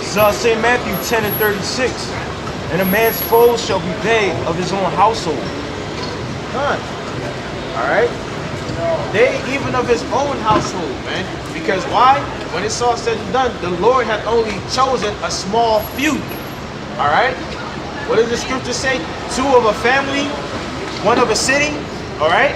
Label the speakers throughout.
Speaker 1: St. Matthew 10 and 36. And a man's foes shall be they of his own household.
Speaker 2: None. Alright? They even of his own household, man. Because why? When it's all said and done, the Lord hath only chosen a small few. Alright? What does the scripture say? 2 of a family, 1 of a city. Alright?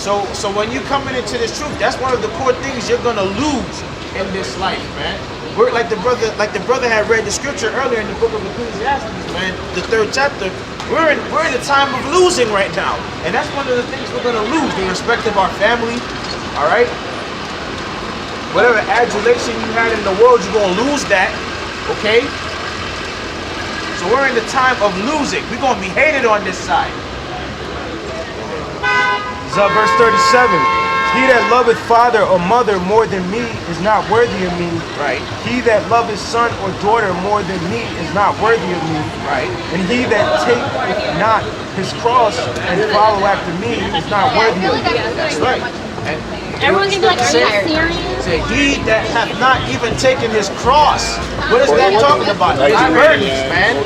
Speaker 2: So when you coming into this truth, that's one of the core things you're gonna lose in this life, man. We're like the brother had read the scripture earlier in the book of Ecclesiastes, man, the 3rd chapter. We're in a time of losing right now. And that's one of the things we're gonna lose, the respect of our family. Alright? Whatever adulation you had in the world, you're gonna lose that. Okay? So we're in the time of losing. We're gonna be hated on this side.
Speaker 1: Verse 37. He that loveth father or mother more than me is not worthy of me.
Speaker 2: Right.
Speaker 1: He that loveth son or daughter more than me is not worthy of me.
Speaker 2: Right.
Speaker 1: And he that taketh not his cross and follow after me is not worthy of me.
Speaker 2: That's right. And
Speaker 3: everyone can be like, are you serious?
Speaker 2: Say, he that hath not even taken his cross. What is that talking about? His burdens, man.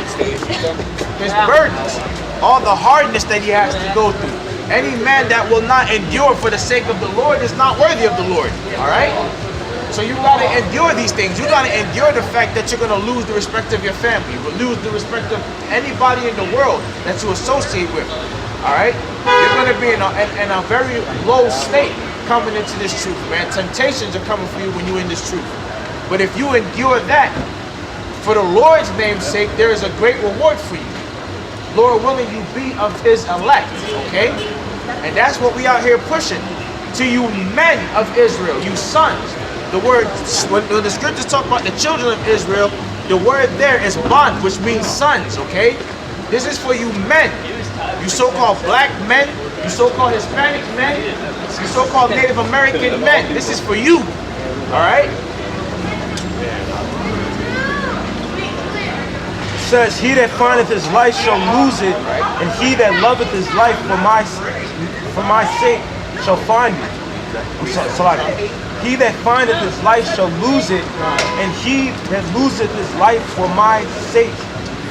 Speaker 2: His burdens. All the hardness that he has to go through. Any man that will not endure for the sake of the Lord is not worthy of the Lord. Alright? So you gotta endure these things. You gotta endure the fact that you're gonna lose the respect of your family, lose the respect of anybody in the world that you associate with. Alright? You're gonna be in a very low state coming into this truth, man. Temptations are coming for you when you're in this truth. But if you endure that, for the Lord's name's sake, there is a great reward for you. Lord willing, you be of his elect, okay? And that's what we out here pushing. To you men of Israel, you sons. The word, when the scriptures talk about the children of Israel, the word there is bond, which means sons, okay? This is for you men. You so-called black men, you so-called Hispanic men, you so-called Native American men. This is for you, all right?
Speaker 1: Says, he that findeth his life shall lose it, and he that loveth his life for my sake shall find it. He that findeth his life shall lose it, and he that loseth his life for my sake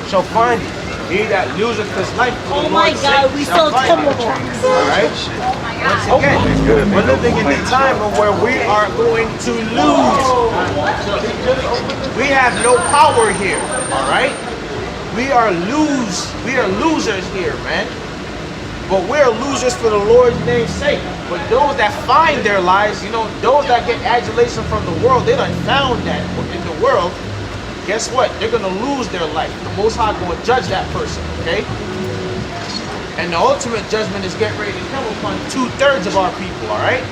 Speaker 1: shall find it.
Speaker 2: He that loseth his life for
Speaker 3: oh my God, we so terrible.
Speaker 2: Alright? Once again, we're living in a time where we are going to lose. We have no power here, alright? We are losers here, man. But we're losers for the Lord's name's sake. But those that find their lives, you know, those that get adulation from the world, they done found that in the world. Guess what? They're gonna lose their life. The Most High will judge that person, okay? And the ultimate judgment is getting ready to come upon 2/3 of our people, all right?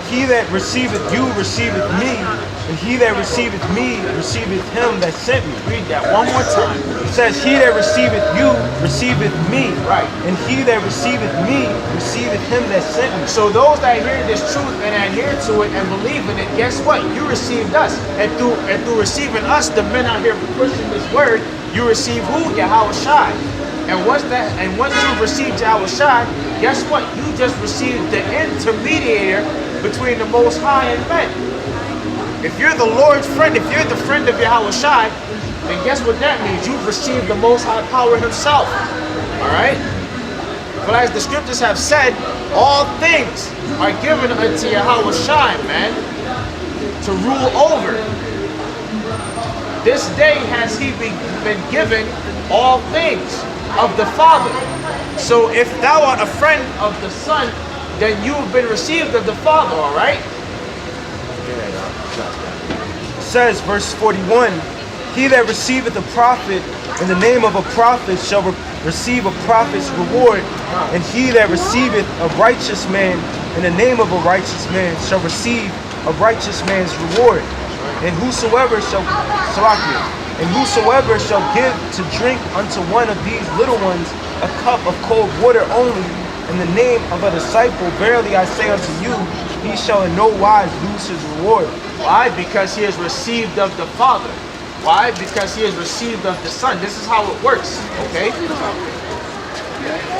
Speaker 1: He that receiveth you receiveth me, and he that receiveth me receiveth him that sent me.
Speaker 2: Read that one more time.
Speaker 1: It says, he that receiveth you receiveth me,
Speaker 2: Right.
Speaker 1: and he that receiveth me receiveth him that sent me.
Speaker 2: So those that hear this truth and adhere to it and believe in it, guess what? You received us. And through receiving us, the men out here pushing this word, you receive who? Yahweh Shai. And once you've received Yahweh Shai, guess what? You just received the intermediator between the Most High and men. If you're the Lord's friend, if you're the friend of Yahweh Shai, then guess what that means? You've received the Most High power himself. Alright? But as the scriptures have said, all things are given unto Yahweh Shai, man, to rule over. This day has he been given all things of the Father. So if thou art a friend of the Son, then you have been received of the Father, all right?
Speaker 1: It says, verse 41, he that receiveth a prophet in the name of a prophet shall receive a prophet's reward, and he that receiveth a righteous man in the name of a righteous man shall receive a righteous man's reward. And whosoever shall give to drink unto one of these little ones a cup of cold water only, in the name of a disciple, verily I say unto you, he shall in no wise lose his reward.
Speaker 2: Why? Because he has received of the Father. Why? Because he has received of the Son. This is how it works, okay?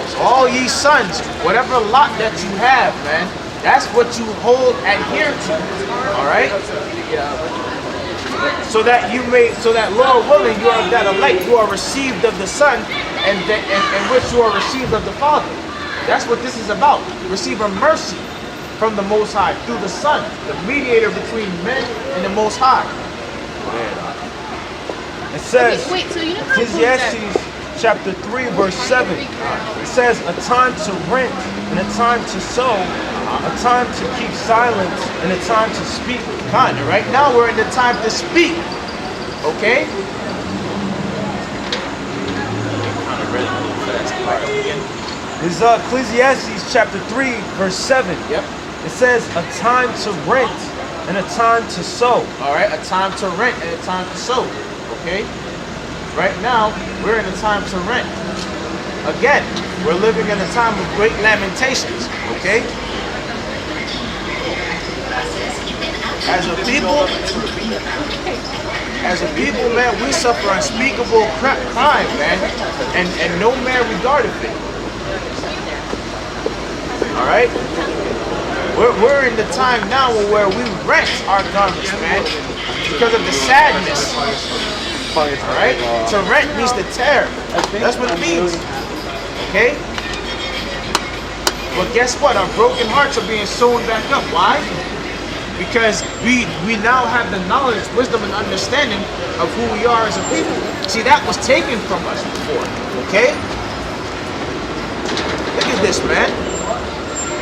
Speaker 2: So all ye sons, whatever lot that you have, man, that's what you hold, adhere to. All right? So that Lord willing, you are that elect, you are received of the Son, and which you are received of the Father. That's what this is about. Receive a mercy from the Most High through the Son, the mediator between men and the Most High.
Speaker 1: It says,
Speaker 3: Okay, wait, so you know how cool that-
Speaker 1: Ecclesiastes chapter 3, verse 7. It says, a time to rent and a time to sow, a time to keep silence and a time to speak.
Speaker 2: Kinda. Right now we're in the time to speak. Okay?
Speaker 1: This is Ecclesiastes chapter 3, verse 7.
Speaker 2: Yep.
Speaker 1: It says, a time to rent and a time to sow.
Speaker 2: All right, a time to rent and a time to sow. Okay? Right now, we're in a time to rent. Again, we're living in a time of great lamentations. Okay? As a people, man, we suffer unspeakable crime, man, and no man regardeth it. All right? We're in the time now where we rent our garments, man, because of the sadness. All right? To rent means to tear. That's what it means. Okay? But guess what? Our broken hearts are being sewn back up. Why? Because we now have the knowledge, wisdom, and understanding of who we are as a people. See, that was taken from us before. Okay? Look at this, man.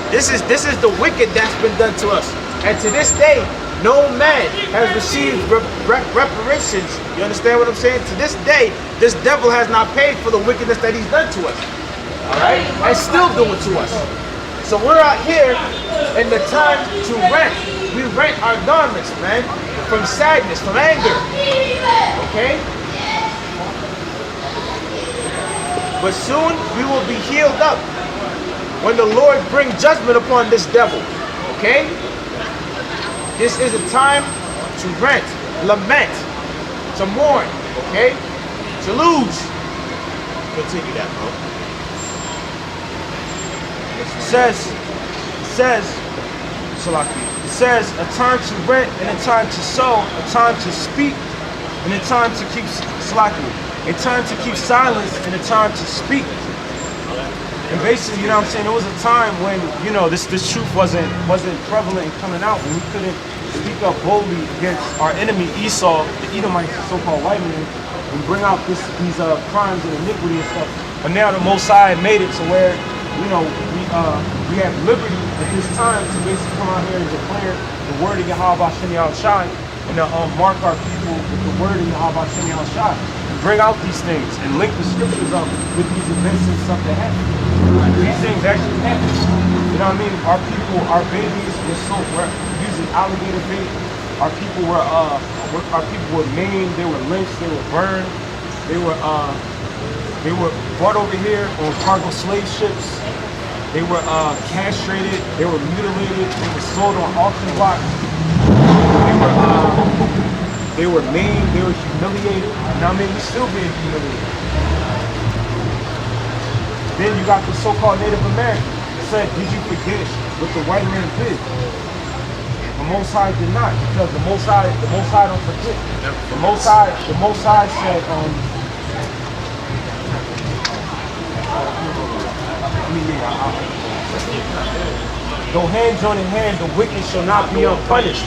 Speaker 2: This is the wicked that's been done to us. And to this day, no man has received reparations. You understand what I'm saying? To this day, this devil has not paid for the wickedness that he's done to us. All right? And still doing to us. So we're out here in the time to rent. We rent our garments, man, from sadness, from anger. Okay? But soon we will be healed up when the Lord bring judgment upon this devil. Okay? This is a time to rent, lament, to mourn, okay? To lose. Continue that, bro.
Speaker 1: It says, a time to rent and a time to sow, a time to speak and a time to keep a time to keep silence and a time to speak. And basically, you know what I'm saying, there was a time when, you know, this truth wasn't prevalent and coming out, and we couldn't speak up boldly against our enemy Esau, the Edomites, the so-called white man, and bring out these crimes and iniquity and stuff. But now the Most High made it to where, you know, we have liberty at this time to basically come out here and declare the word of Yahweh Shem Yahushai and to mark our people with the word of Yahweh Shem Yahushai. Bring out these things and link the scriptures up with these events and stuff that happen. These things actually happen. You know what I mean? Our people, our babies were using alligator bait. Our people were maimed, they were lynched, they were burned, they were brought over here on cargo slave ships. They were castrated, they were mutilated, they were sold on auction blocks. They were maimed, they were humiliated. Now, I mean, we still being humiliated. Then you got the so-called Native Americans that said, did you forget what the white man did? The Most High did not, because the Most High don't forget. The Most High said, go hand join in hand, the wicked shall not be unpunished.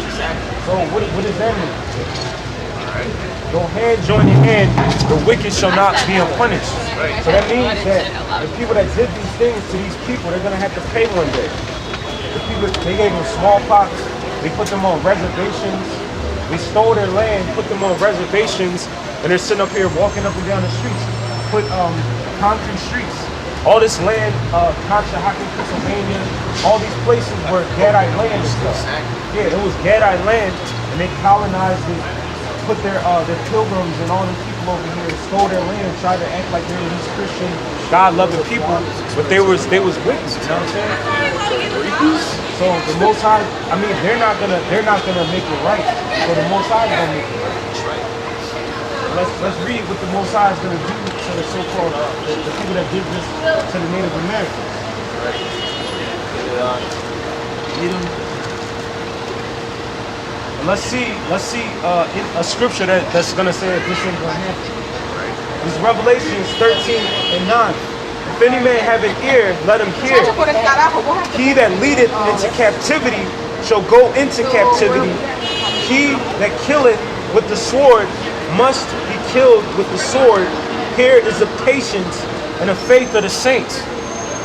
Speaker 1: So what does that mean? Go hand join in hand, the wicked shall not be unpunished. So that means that the people that did these things to these people, they're gonna have to pay one day. The people, they gave them smallpox, they put them on reservations, they stole their land, put them on reservations, and they're sitting up here walking up and down the streets, put concrete streets. All this land, Conshohocken, Pennsylvania, all these places were Gadite land and stuff. Yeah, it was Gadite land, and they colonized it, put their pilgrims and all the people over here, stole their land, tried to act like they were these Christian, God-loving people, but they was wicked. You know what I'm saying? So the Most High, I mean, they're not gonna make it right. So the Most High is gonna make it right. let's read what the Most High is going to do to the so-called the people that did this to the Native Americans. And let's see a scripture that's going to say that this ain't going to happen. This is Revelations 13:9. If any man have an ear, let him hear. He that leadeth into captivity shall go into captivity. He that killeth with the sword must be killed with the sword. Here is the patience and the faith of the saints.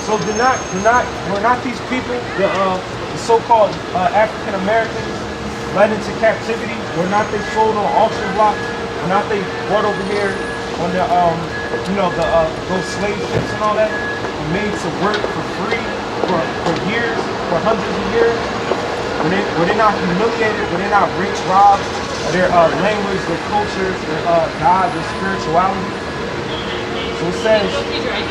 Speaker 1: So we're not these people, the so-called African Americans led into captivity. Were not they sold on auction block? Were not they brought over here on the those slave ships and all that, and made to work for free for years, for hundreds of years? Were they not humiliated? Were they not raped, robbed of their language, their culture, their God, their spirituality? So it says,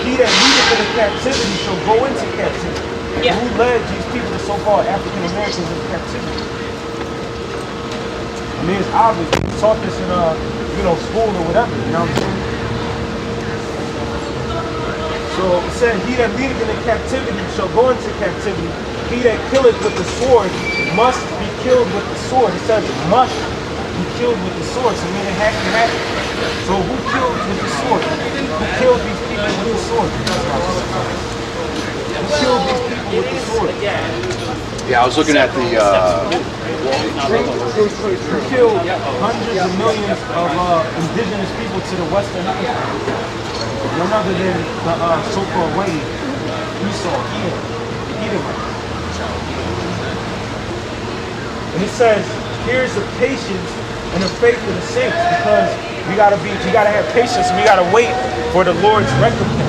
Speaker 1: he that leadeth into captivity shall go into captivity. Yeah. Who led these people, the so-called African Americans, into captivity? I mean, it's obvious. We taught this in school or whatever. You know what I'm saying? So it said, he that leadeth into captivity shall go into captivity. He that killeth with the sword must be killed with the sword. It says must be killed with the sword. So I mean, it has to happen. So who killed with the sword? Who killed these people with the sword? Who killed these people with the sword?
Speaker 4: Yeah, I was looking at the.
Speaker 1: Who killed hundreds of millions of indigenous people to the Western Hemisphere? None other than the so-called white Esau, Edom. And it says, here's the patience and the faith of the saints, because we gotta have patience, and we gotta wait for the Lord's recompense.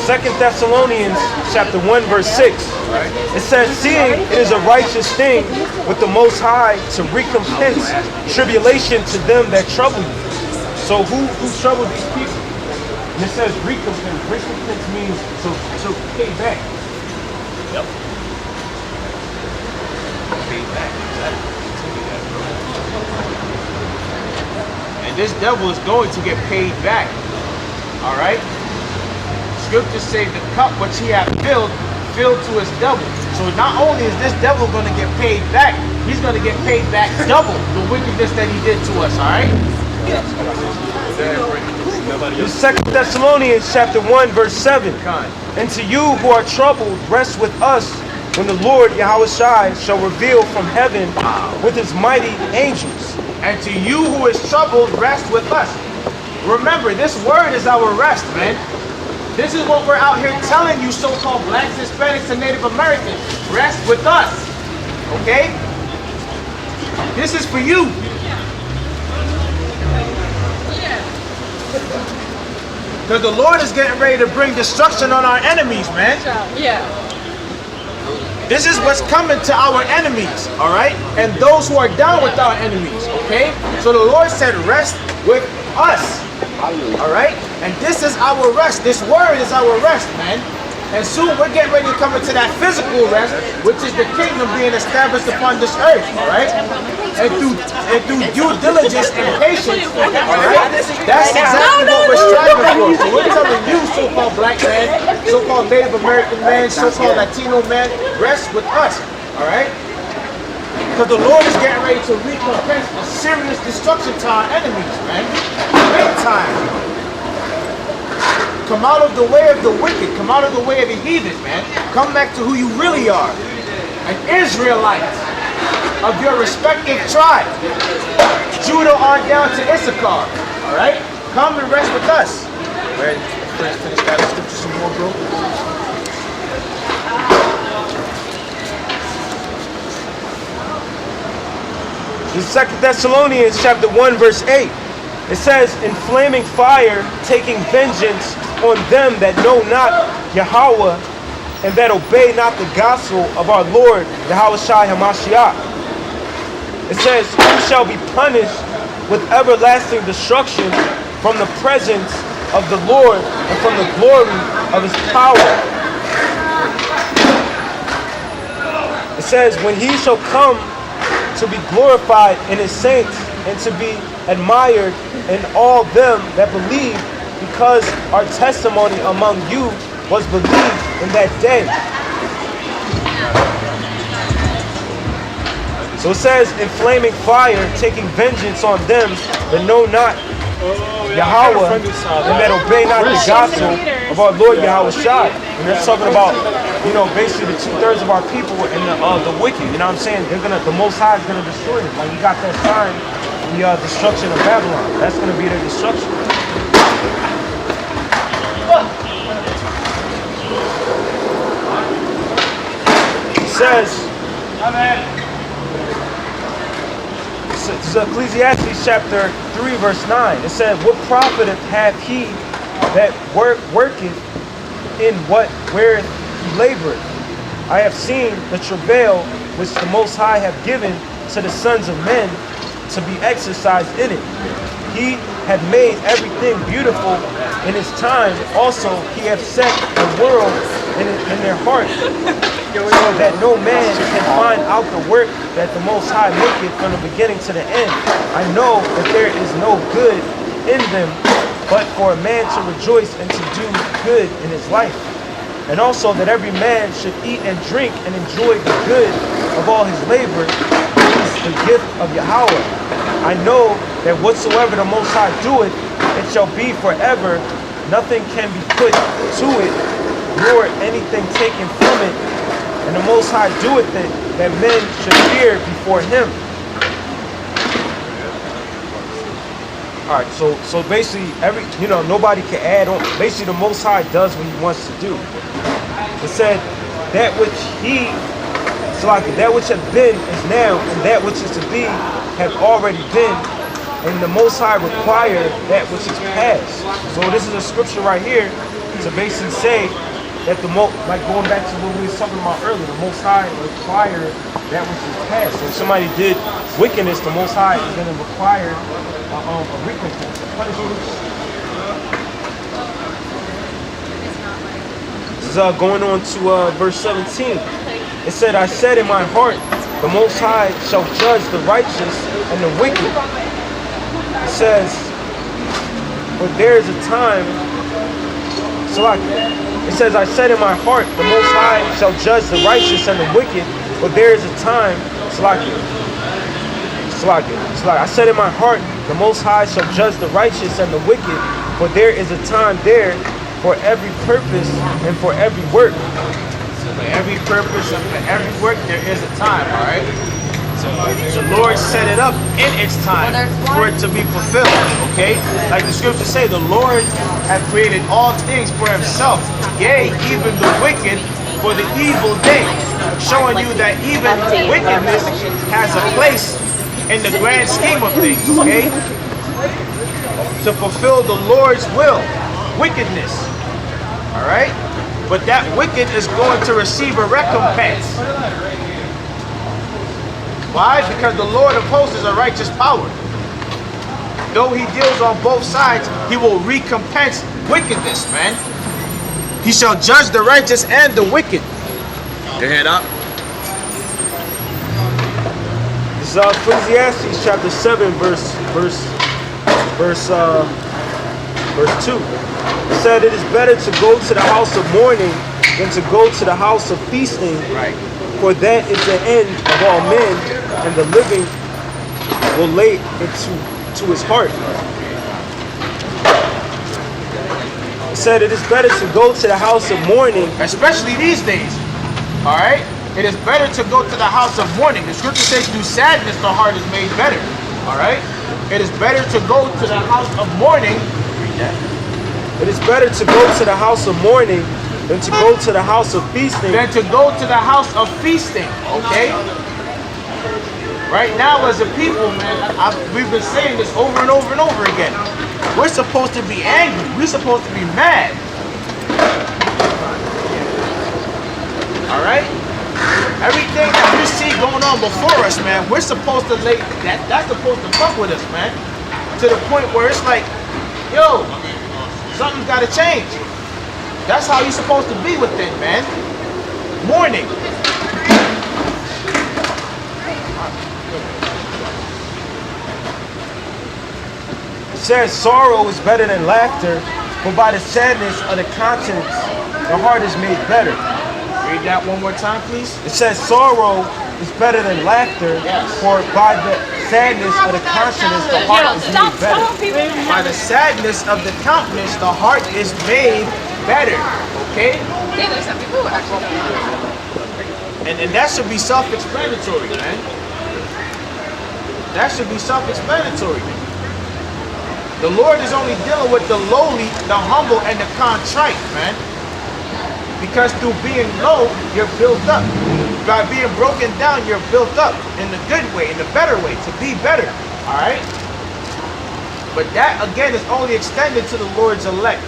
Speaker 1: Second Thessalonians chapter 1 verse 6. It says, seeing it is a righteous thing with the Most High to recompense tribulation to them that trouble you. So who troubled these people? And it says recompense. Recompense means to pay back. Yep.
Speaker 2: Pay back, exactly. And this devil is going to get paid back. All right? Scriptures say the cup which he hath filled to his double. So not only is this devil going to get paid back, he's going to get paid back double the wickedness that he did to us, all right?
Speaker 1: In 2 Thessalonians chapter 1 verse 7. And to you who are troubled, rest with us when the Lord Yahushua shall reveal from heaven with his mighty angels.
Speaker 2: And to you who is troubled, rest with us. Remember, this word is our rest, man. This is what we're out here telling you, so-called blacks, Hispanics, and Native Americans. Rest with us, okay? This is for you. Because the Lord is getting ready to bring destruction on our enemies, man.
Speaker 3: Yeah.
Speaker 2: This is what's coming to our enemies, all right? And those who are down with our enemies, okay? So the Lord said, rest with us. All right, and this is our rest. This word is our rest, man. And soon we're getting ready to come into that physical rest, which is the kingdom being established upon this earth. All right, and through due diligence and patience. All right, that's exactly what we're striving for. So we're telling you, so-called black man, so-called Native American man, so-called Latino man, rest with us. All right. Because the Lord is getting ready to recompense a serious destruction to our enemies, man. Big time. Come out of the way of the wicked. Come out of the way of the heathen, man. Come back to who you really are. An Israelite of your respective tribe. Judah on down to Issachar. All right? Come and rest with us. Ready? Let's finish that scripture some more, bro.
Speaker 1: In 2 Thessalonians chapter 1 verse 8, it says, in flaming fire, taking vengeance on them that know not Yahweh, and that obey not the gospel of our Lord Yahushua Hamashiach. It says, who shall be punished with everlasting destruction from the presence of the Lord and from the glory of his power. It says, when he shall come to be glorified in his saints and to be admired in all them that believe, because our testimony among you was believed in that day. So it says, in flaming fire, taking vengeance on them that know not Yahweh and that obey not the gospel of our Lord Yahweh Shai. And that's talking about, you know, basically the 2/3 of our people and the wicked. You know what I'm saying? The Most High is gonna destroy them. Like you got that sign, the destruction of Babylon. That's gonna be their destruction. It says, this is Ecclesiastes chapter 3 verse 9. It said, what profiteth hath he that worketh in wherewith he laboreth? I have seen the travail which the Most High have given to the sons of men to be exercised in it. He had made everything beautiful in his time. Also he hath set the world in their heart, so that no man can find out the work that the Most High maketh from the beginning to the end. I know that there is no good in them, but for a man to rejoice and to do good in his life. And also that every man should eat and drink and enjoy the good of all his labor, is the gift of Yahweh. I know that whatsoever the Most High doeth, it shall be forever. Nothing can be put to it, nor anything taken from it. And the Most High doeth it, that men should fear before him. Alright, so basically nobody can add on. Basically the Most High does what he wants to do. It said that which had been is now, and that which is to be have already been, and the Most High require that which is past. So this is a scripture right here to basically say that like going back to what we was talking about earlier, the Most High require that which is past. So if somebody did wickedness, the Most High is going to require a recompense, a punishment. This is going on to verse 17. It said, I said in my heart, the Most High shall judge the righteous and the wicked. It says, for there is a time, it says, I said in my heart, the Most High shall judge the righteous and the wicked, for there is a time, I said in my heart, the Most High shall judge the righteous and the wicked, for there is a time there for every purpose and for every work.
Speaker 2: For every purpose and for every work, there is a time, all right? So the Lord set it up in its time for it to be fulfilled, okay? Like the scriptures say, the Lord hath created all things for himself, yea, even the wicked for the evil day, showing you that even wickedness has a place in the grand scheme of things, okay? To fulfill the Lord's will, wickedness, all right? But that wicked is going to receive a recompense. Why? Because the Lord opposes a righteous power. Though he deals on both sides, he will recompense wickedness, man. He shall judge the righteous and the wicked. Your head up.
Speaker 1: This is Ecclesiastes chapter 7, verse 2. It said, it is better to go to the house of mourning than to go to the house of feasting.
Speaker 2: Right.
Speaker 1: For that is the end of all men, and the living will lay into his heart. It said it is better to go to the house of mourning.
Speaker 2: Especially these days. All right? It is better to go to the house of mourning. The scripture says through sadness the heart is made better. All right? It is better to go to the house of mourning. Read that.
Speaker 1: It is better to go to the house of mourning than to go to the house of feasting.
Speaker 2: Than to go to the house of feasting. Okay? Right now as a people, man, we've been saying this over and over and over again. We're supposed to be angry. We're supposed to be mad. All right? Everything that we see going on before us, man, we're supposed to that's supposed to fuck with us, man. To the point where it's like, yo, something's got to change. That's how you're supposed to be with it, man. Mourning.
Speaker 1: It says sorrow is better than laughter, but by the sadness of the countenance, the heart is made better.
Speaker 2: Read that one more time, please.
Speaker 1: It says sorrow is better than laughter, for by the sadness of the countenance, the heart is made better.
Speaker 2: By the sadness of the countenance, the heart is made better. Okay? And that should be self-explanatory, man. That should be self-explanatory. The Lord is only dealing with the lowly, the humble, and the contrite, man. Because through being low, you're built up. By being broken down, you're built up in the good way, in the better way, to be better. All right? But that, again, is only extended to the Lord's elect.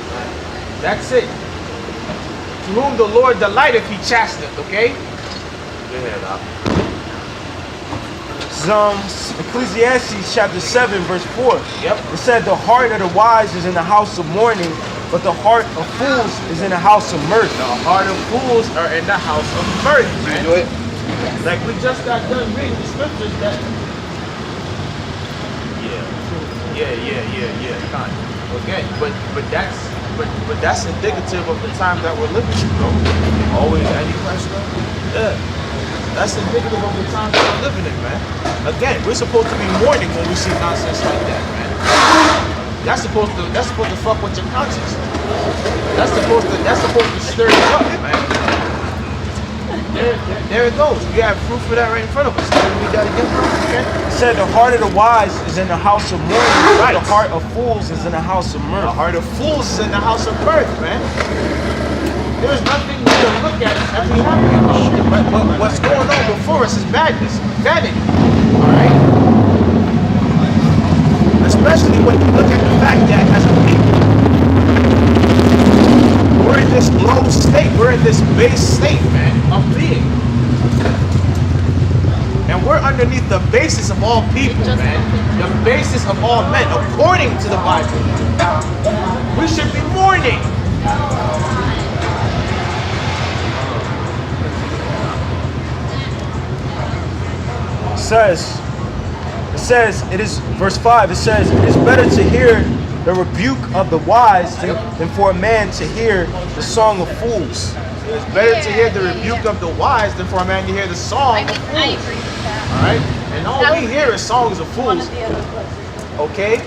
Speaker 2: That's it. To whom the Lord delighteth, he chasteneth, okay?
Speaker 1: Ecclesiastes chapter 7, verse 4.
Speaker 2: Yep.
Speaker 1: It said, the heart of the wise is in the house of mourning, but the heart of fools is in the house of mirth.
Speaker 2: The heart of fools are in the house of mirth, man.
Speaker 4: Do it.
Speaker 2: Like we just got done reading the scriptures that... Yeah. Kind of. Okay, but that's indicative of the time that we're living in, bro. Always any question? Yeah. That's indicative of the time that we're living in, man. Again, we're supposed to be mourning when we see nonsense like that, man. That's supposed to fuck with your conscience. That's supposed to stir you up, man. There it goes. We have proof of that right in front of us. Can we read that again, bro? Okay?
Speaker 1: It said the heart of the wise is in the house of mourning,
Speaker 2: Right.
Speaker 1: but the heart of fools is in the house of mirth.
Speaker 2: The heart of fools is in the house of mirth, man. There's nothing we can look at and be happy about. But what's going on before us is madness, vanity. Alright? Especially when you look at the fact that as a people, we're in this low state, we're in this base state, man, of being. And we're underneath the basis of all people, man. The basis of all men, according to the Bible. We should be mourning.
Speaker 1: It says, it is, verse 5, it says, it is better to hear the rebuke of the wise than for a man to hear the song of fools.
Speaker 2: It's better to hear the rebuke of the wise than for a man to hear the song of fools.
Speaker 3: I agree with that.
Speaker 2: Alright? And all we hear is songs of fools. Okay?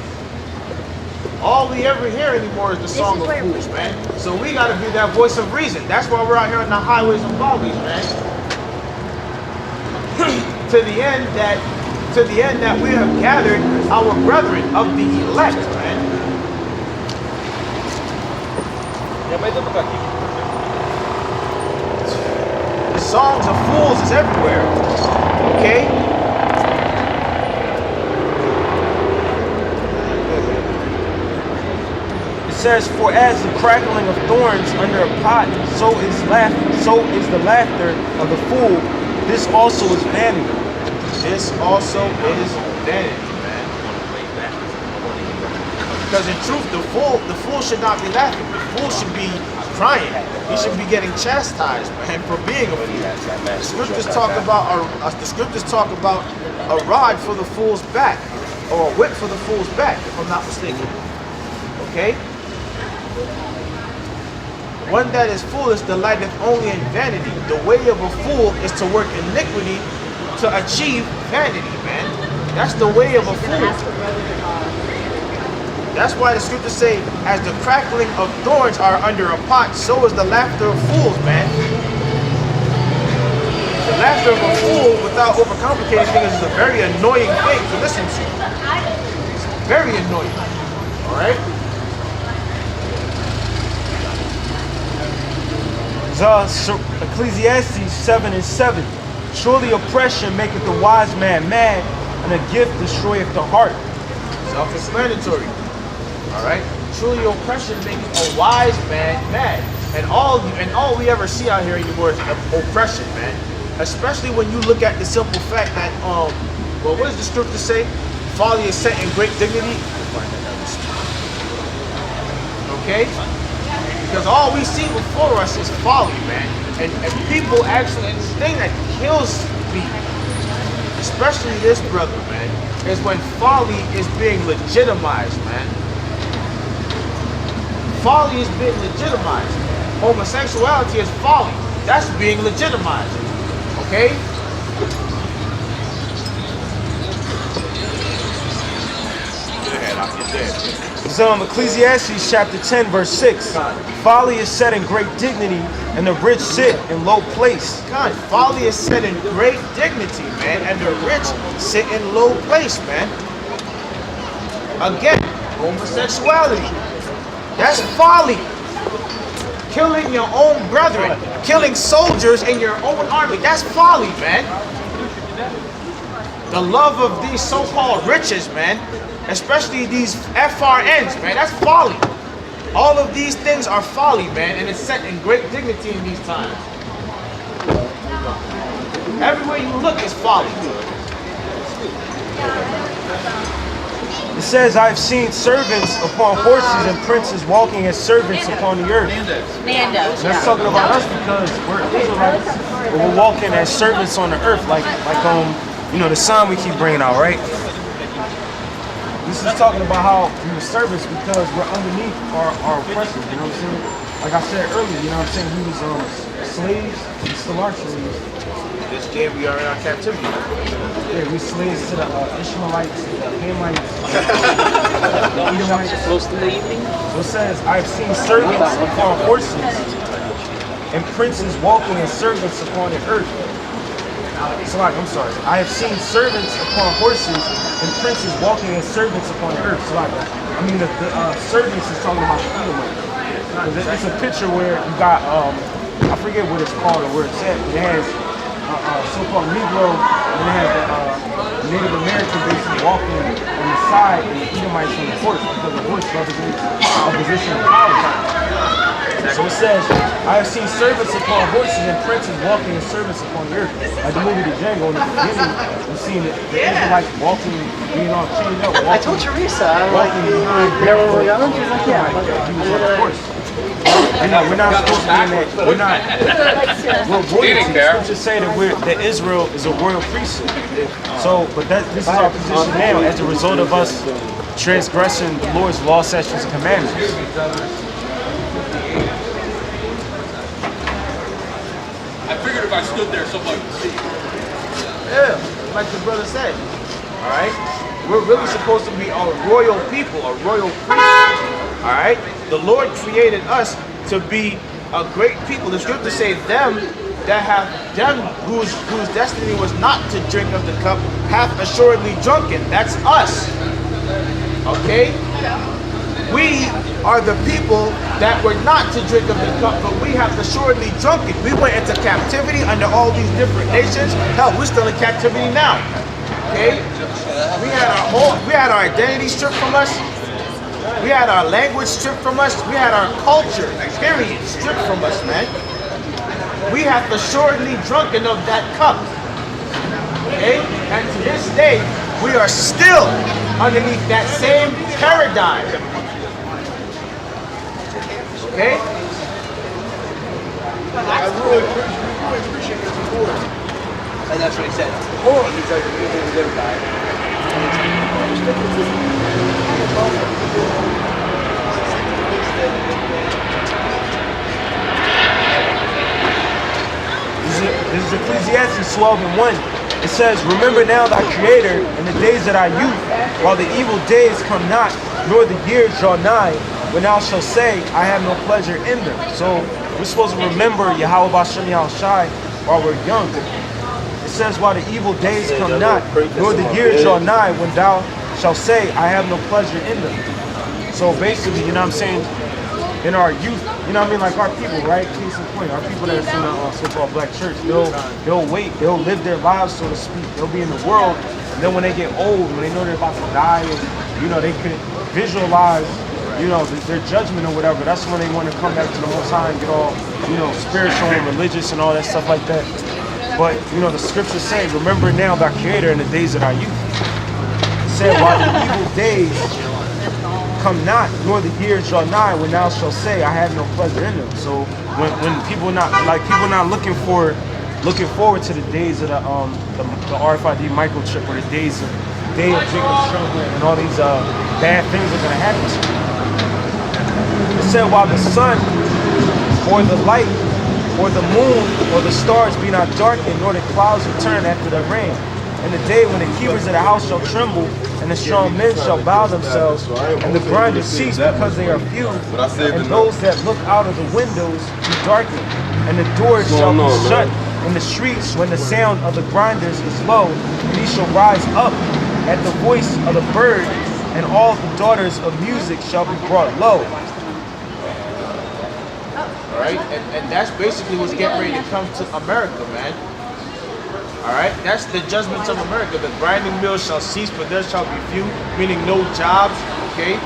Speaker 2: All we ever hear anymore is the song of fools, man. So we gotta be that voice of reason. That's why we're out here on the highways and byways, man. to the end that we have gathered our brethren of the elect, man. The songs of fools is everywhere. Okay?
Speaker 1: It says, for as the crackling of thorns under a pot, so is the laughter of the fool. This also is vanity.
Speaker 2: This also is vanity, man. Because in truth, the fool should not be laughing. The fool should be crying. He should be getting chastised, man, for being a fool. The scriptures talk about a rod for the fool's back, or a whip for the fool's back, if I'm not mistaken. Okay? One that is foolish delighteth only in vanity. The way of a fool is to work iniquity to achieve vanity, man. That's the way of a fool. That's why the scriptures say, as the crackling of thorns are under a pot, so is the laughter of fools, man. The laughter of a fool, without overcomplicating things, is a very annoying thing to listen to. It's very annoying. Alright?
Speaker 1: Ecclesiastes 7 and 7. Surely oppression maketh the wise man mad, and a gift destroyeth the heart.
Speaker 2: Self-explanatory. Alright? Truly oppression maketh a wise man mad. And all we ever see out here anymore is oppression, man. Especially when you look at the simple fact that, well, what does the scripture say? Folly is set in great dignity. Okay? Because all we see before us is folly, man. And people actually, and the thing that kills me, especially this brother, man, is when folly is being legitimized, man. Folly is being legitimized. Homosexuality is folly. That's being legitimized. Okay?
Speaker 1: It's Ecclesiastes chapter 10, verse 6. Folly is set in great dignity, and the rich sit in low place.
Speaker 2: God, folly is set in great dignity, man, and the rich sit in low place, man. Again, homosexuality. That's folly. Killing your own brethren, killing soldiers in your own army, that's folly, man. The love of these so-called riches, man, especially these FRNs, man, that's folly. All of these things are folly, man, and it's set in great dignity in these times. Everywhere you look is folly.
Speaker 1: It says, I've seen servants upon horses and princes walking as servants upon the earth.
Speaker 3: Nando's.
Speaker 1: That's talking about us because we're Israelites, but we're walking as servants on the earth, like you know, the sign we keep bringing out, right? This is talking about how we're servants because we're underneath our oppressors, you know what I'm saying? Like I said earlier, you know what I'm saying? He was slaves, we still are slaves.
Speaker 2: This day we are in our captivity.
Speaker 1: Yeah, we slaves to the Ishmaelites, the Hamites, the Edomites.
Speaker 5: Close to the evening.
Speaker 1: So it says, I've seen servants upon horses and princes walking as servants upon the earth. So like, I'm sorry. I have seen servants upon horses and princes walking as servants upon the earth. So like, I mean, the servants is talking about the Edomites. It's a picture where you got, I forget what it's called or where it's at, but it has so-called Negro, and it has the Native American basically walking on the side and the Edomites on the horse because the horse represents a position of power. So it says, I have seen servants upon horses and princes walking as servants upon the earth. Like the movie The Django, in the beginning, you've seen the Israelites walking, being all chained up.
Speaker 5: I told Teresa, I'm like,
Speaker 1: never were young. She's like, yeah, he was on a horse. You know, we're not supposed to be in that. We're not. We're royalty. The scriptures say that Israel is a royal priesthood. So, but this is our position now as a result of us transgressing the Lord's law, statutes, and commandments.
Speaker 4: I figured if I stood there, somebody would see.
Speaker 2: Yeah, like the brother said. All right? We're really supposed to be a royal people, a royal priesthood. All right? The Lord created us to be a great people. The scriptures say them whose destiny was not to drink of the cup hath assuredly drunken. That's us. Okay? We are the people that were not to drink of the cup, but we have assuredly drunk it. We went into captivity under all these different nations. Hell, we're still in captivity now. Okay? We had our identity stripped from us. We had our language stripped from us. We had our culture, period, stripped from us, man. We have assuredly drunken of that cup. Okay? And to this day, we are still underneath that same paradigm. Okay?
Speaker 4: I really appreciate your support.
Speaker 5: and that's what he said.
Speaker 4: Oh, he's like, he's a guy.
Speaker 1: This is Ecclesiastes 12:1. It says, remember now thy Creator in the days of thy youth, while the evil days come not, nor the years draw nigh, when thou shalt say, I have no pleasure in them. So we're supposed to remember Yahweh Bashem Yahushai while we're young. It says, while the evil days come not, nor the years draw nigh, when thou shalt say, I have no pleasure in them. So basically, you know what I'm saying, in our youth, you know what I mean, like our people, right? Case in point, our people that are in the so-called black church, they'll wait, they'll live their lives, so to speak. They'll be in the world, and then when they get old, when they know they're about to die, and you know they can visualize, you know, their judgment or whatever. That's when they want to come back to the Most High and get all, you know, spiritual and religious and all that stuff like that. But you know, the scriptures say, remember now thy Creator in the days of thy youth. It said, while the evil days come not, nor the years draw nigh when thou shalt say, I have no pleasure in them. So when people not looking forward to the days of the RFID microchip, or the days of day of Jacob's trouble, and all these bad things are gonna happen to you. It said, while the sun or the light or the moon or the stars be not darkened, nor the clouds return after the rain. And the day when the keepers of the house shall tremble, and the strong men shall bow themselves, and the grinders cease because they are few, and those that look out of the windows be darkened, and the doors shall be shut in the streets when the sound of the grinders is low, and he shall rise up at the voice of the bird, and all the daughters of music shall be brought low.
Speaker 2: Alright, and that's basically what's getting ready to come to America, man. Alright, that's the judgments of America. The grinding mills shall cease, but there shall be few, meaning no jobs, okay?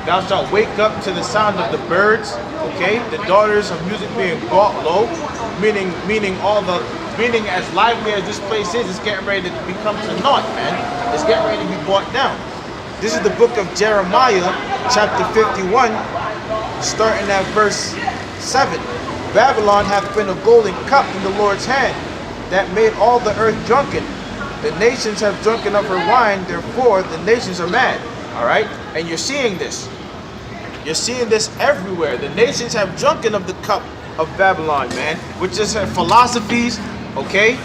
Speaker 2: Thou shalt wake up to the sound of the birds, okay? The daughters of music being brought low, meaning as lively as this place is, it's getting ready to become to naught, man. It's getting ready to be brought down. This is the book of Jeremiah, chapter 51, starting at verse 7. Babylon hath been a golden cup in the Lord's hand, that made all the earth drunken. The nations have drunken of her wine, therefore the nations are mad. Alright? And you're seeing this. You're seeing this everywhere. The nations have drunken of the cup of Babylon, man. Which is her philosophies, okay?